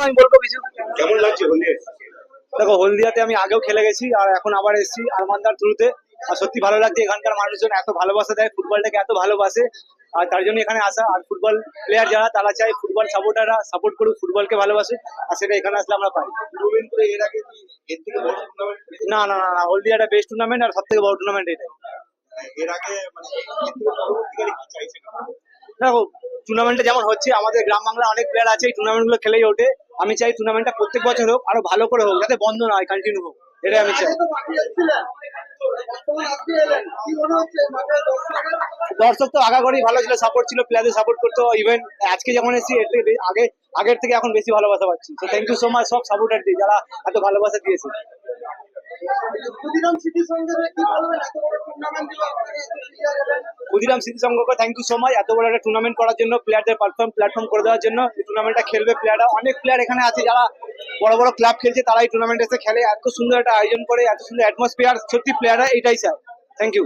আমি বলবো কিছু। কেমন লাগছে হলদিয়া? দেখো, হলদিয়াতে আমি আগেও খেলে গেছি আর এখন আবার এসেছি আরমানদার থ্রুতে। আর সত্যি ভালো লাগছে, এখানকার মানুষজন এত ভালোবাসা দেয়, ফুটবলটাকে এত ভালোবাসে। আর তার জন্য এখানে আসা। আর ফুটবল প্লেয়ার যারা, তারা চাই ফুটবল সাপোর্টাররা সাপোর্ট করুক, ফুটবলকে ভালোবাসে। আর সেটা এখানে আসলে আমরা পাই। টুর্নামেন্ট এর আগে কি এর থেকে বড় টুর্নামেন্ট না না না না, হলদিয়াটা বেস্ট টুর্নামেন্ট আর সব থেকে বড় টুর্নামেন্ট এটাই। এর আগে মানে এর থেকে পরবর্তীকালে কি চাইছেন? দেখো, টুর্নামেন্টে যেমন হচ্ছে, আমাদের গ্রাম বাংলার অনেক প্লেয়ার আছে এই টুর্নামেন্ট গুলো খেলেই ওঠে। আমি চাই টুর্নামেন্টটা প্রত্যেক বছর হোক, আরো ভালো করে হোক, যাতে বন্ধ না হয়, কন্টিনিউ হোক, এটাই আমি চাই। দর্শক তো আগাগোড়াই ভালো ছিল, সাপোর্ট ছিল, প্লেয়ারদের সাপোর্ট করতো। ইভেন আজকে যখন এসেছি এর থেকে আগের থেকে এখন বেশি ভালোবাসা পাচ্ছি। তো থ্যাংক ইউ সো মাচ সব সাপোর্টারদের যারা এত ভালোবাসা দিয়েছে। ক্ষুদিরাম স্মৃতি সংঘকে থ্যাংক ইউ সো মাচ এত বড় একটা টুর্নামেন্ট করার জন্য, প্লেয়ারদের প্ল্যাটফর্ম করে দেওয়ার জন্য। এই টুর্নামেন্টটা খেলবে প্লেয়াররা, অনেক প্লেয়ার এখানে আছে যারা বড় বড় ক্লাব খেলছে, তারা এই টুর্নামেন্ট এসে খেলে, এত সুন্দর একটা আয়োজন করে, এত সুন্দর অ্যাটমসফিয়ার। সত্যি প্লেয়াররা এইটাই চায়। Thank you.